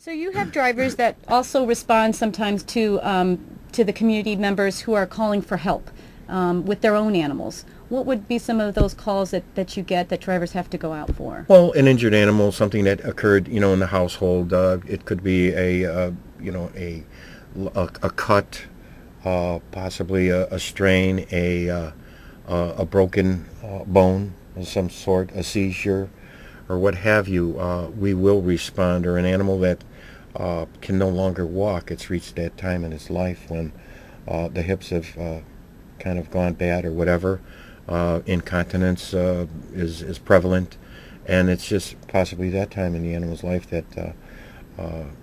So you have drivers that also respond sometimes to the community members who are calling for help with their own animals. What would be some of those calls that you get that drivers have to go out for? Well, an injured animal, something that occurred, in the household. It could be a cut, possibly a strain, a broken bone of some sort, a seizure, or what have you. We will respond. Or an animal that can no longer walk. It's reached that time in its life when the hips have kind of gone bad or whatever. Incontinence is prevalent, and it's just possibly that time in the animal's life that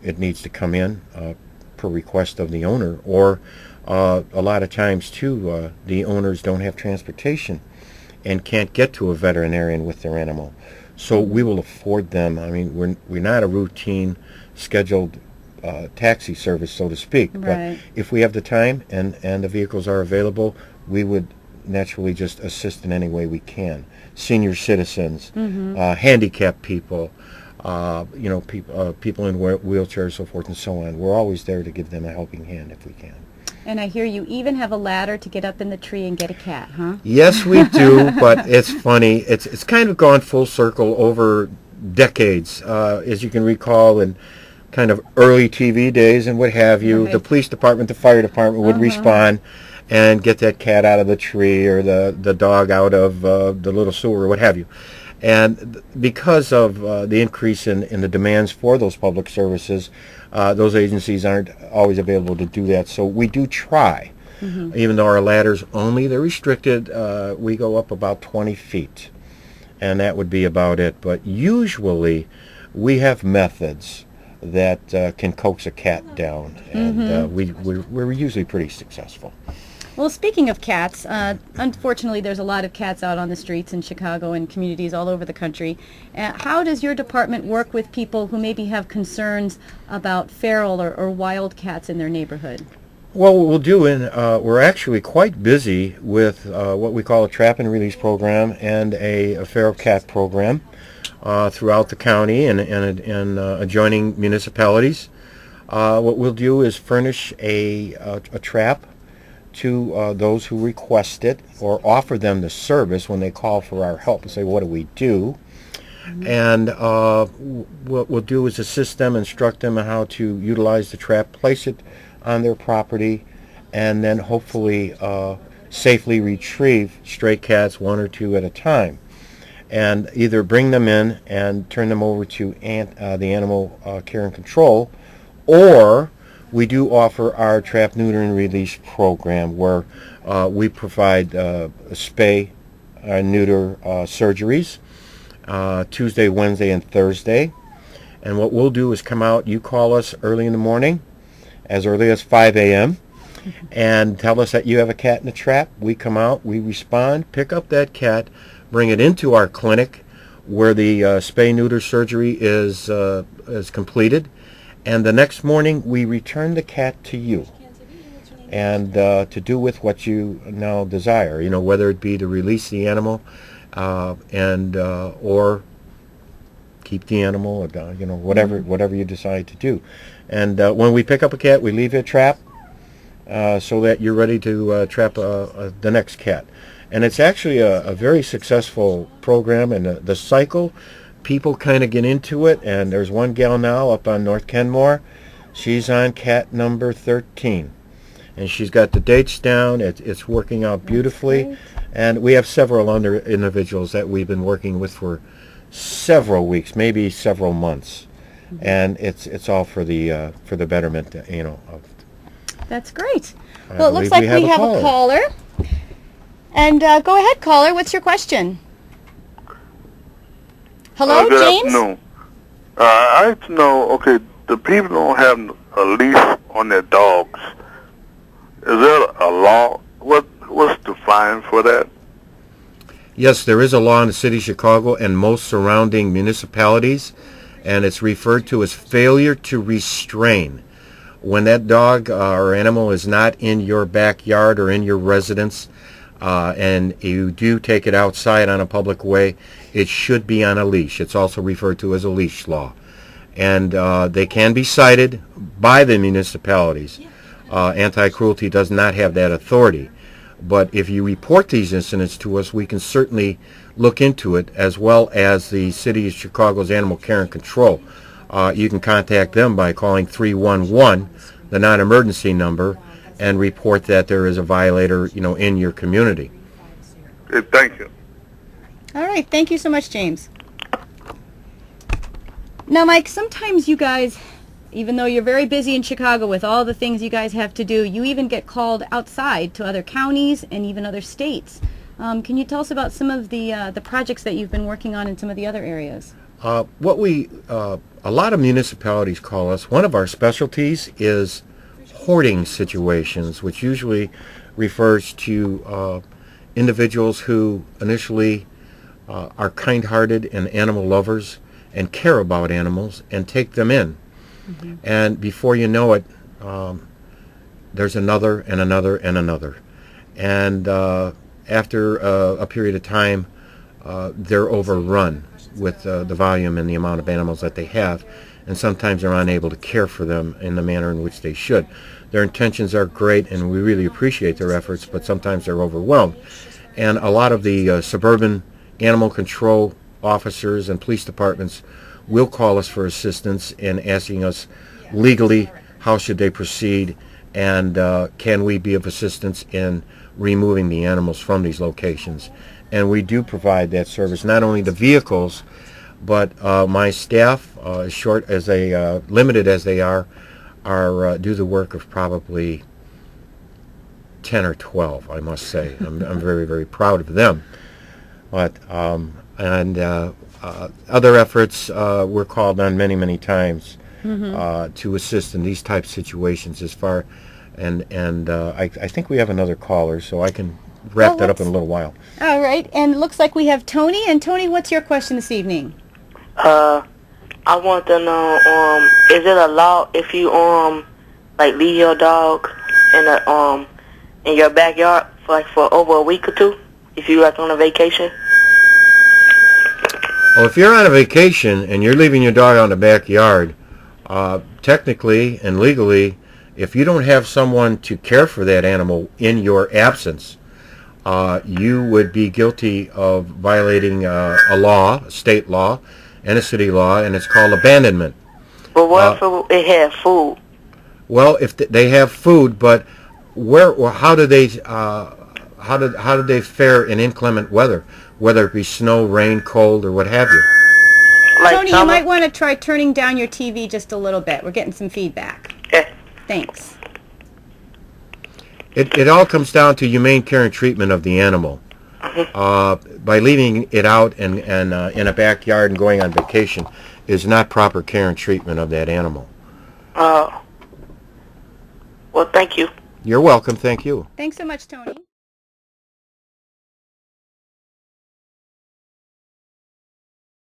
it needs to come in per request of the owner. Or a lot of times too, the owners don't have transportation and can't get to a veterinarian with their animal, so we will afford them. I mean, we're not a routine scheduled taxi service, so to speak. Right. But if we have the time and the vehicles are available, we would naturally just assist in any way we can. Senior citizens, handicapped people, people in wheelchairs, so forth and so on. We're always there to give them a helping hand if we can. And I hear you even have a ladder to get up in the tree and get a cat, huh? Yes, we do, but it's funny. It's kind of gone full circle over decades. As you can recall, in kind of early TV days and what have you, Right. the police department, the fire department would respond and get that cat out of the tree or the dog out of the little sewer or what have you. And because of the increase in the demands for those public services, those agencies aren't always available to do that. So we do try. Even though our ladders they're restricted, we go up about 20 feet. And that would be about it. But usually we have methods that can coax a cat down. And we're usually pretty successful. Well, speaking of cats, unfortunately there's a lot of cats out on the streets in Chicago and communities all over the country. How does your department work with people who maybe have concerns about feral or wild cats in their neighborhood? Well, what we'll do, we're actually quite busy with what we call a trap and release program and a feral cat program throughout the county and adjoining municipalities. What we'll do is furnish a trap to those who request it, or offer them the service when they call for our help and say, what do we do? And what we'll do is assist them, instruct them on how to utilize the trap, place it on their property, and then hopefully safely retrieve stray cats, one or two at a time, and either bring them in and turn them over to the animal care and control, or we do offer our trap, neuter, and release program where we provide spay, neuter surgeries Tuesday, Wednesday, and Thursday. And what we'll do is come out, you call us early in the morning, as early as 5 a.m., and tell us that you have a cat in a trap. We come out, we respond, pick up that cat, bring it into our clinic where the spay, neuter surgery is completed. And the next morning, we return the cat to you, and to do with what you now desire. Whether it be to release the animal, or keep the animal, or whatever you decide to do. And when we pick up a cat, we leave a trap so that you're ready to trap the next cat. And it's actually a very successful program, and the cycle. People kind of get into it, and there's one gal now up on North Kenmore. She's on cat number 13, and she's got the dates down. It's working out beautifully, and we have several other individuals that we've been working with for several weeks, maybe several months, and it's all for the betterment, of. That's great. Well, it looks like we have a caller. And go ahead, caller. What's your question? Hello, good James? Afternoon. I like to know, okay, the people don't have a leash on their dogs. Is there a law? What's the fine for that? Yes, there is a law in the city of Chicago and most surrounding municipalities, and it's referred to as failure to restrain. When that dog or animal is not in your backyard or in your residence, and you do take it outside on a public way, it should be on a leash. It's also referred to as a leash law. and they can be cited by the municipalities. Anti-Cruelty does not have that authority. But if you report these incidents to us, we can certainly look into it, as well as the City of Chicago's Animal Care and Control. You can contact them by calling 311, the non-emergency number, and report that there is a violator, in your community. Okay, thank you. All right, thank you so much, James. Now, Mike, sometimes you guys, even though you're very busy in Chicago with all the things you guys have to do, you even get called outside to other counties and even other states. Can you tell us about some of the projects that you've been working on in some of the other areas? A lot of municipalities call us. One of our specialties is hoarding situations, which usually refers to individuals who initially are kind-hearted and animal lovers and care about animals and take them in. Mm-hmm. And before you know it, there's another and another and another. And after a period of time, they're overrun with the volume and the amount of animals that they have, and sometimes they're unable to care for them in the manner in which they should. Their intentions are great, and we really appreciate their efforts, but sometimes they're overwhelmed. And a lot of the suburban animal control officers and police departments will call us for assistance in asking us legally how should they proceed, and can we be of assistance in removing the animals from these locations. And we do provide that service, not only the vehicles, but my staff, as short as they, limited as they are do the work of probably 10 or 12, I must say. I'm very, very proud of them. But other efforts we're called on many, many times to assist in these type of situations. I think we have another caller, so I can wrap that up in a little while. All right, and it looks like we have Tony. And Tony, what's your question this evening? I want to know, is it a law if you leave your dog in your backyard for over a week or two if you on a vacation? Well, if you're on a vacation and you're leaving your dog on the backyard, technically and legally, if you don't have someone to care for that animal in your absence, you would be guilty of violating a law, a state law, and a city law, and it's called abandonment. But what if it had food? Well, if they have food, but how do they fare in inclement weather, whether it be snow, rain, cold, or what have you? Tony, you might want to try turning down your TV just a little bit. We're getting some feedback. Okay. Thanks. It all comes down to humane care and treatment of the animal. By leaving it out and in a backyard and going on vacation is not proper care and treatment of that animal. Well, thank you. You're welcome. Thank you. Thanks so much, Tony.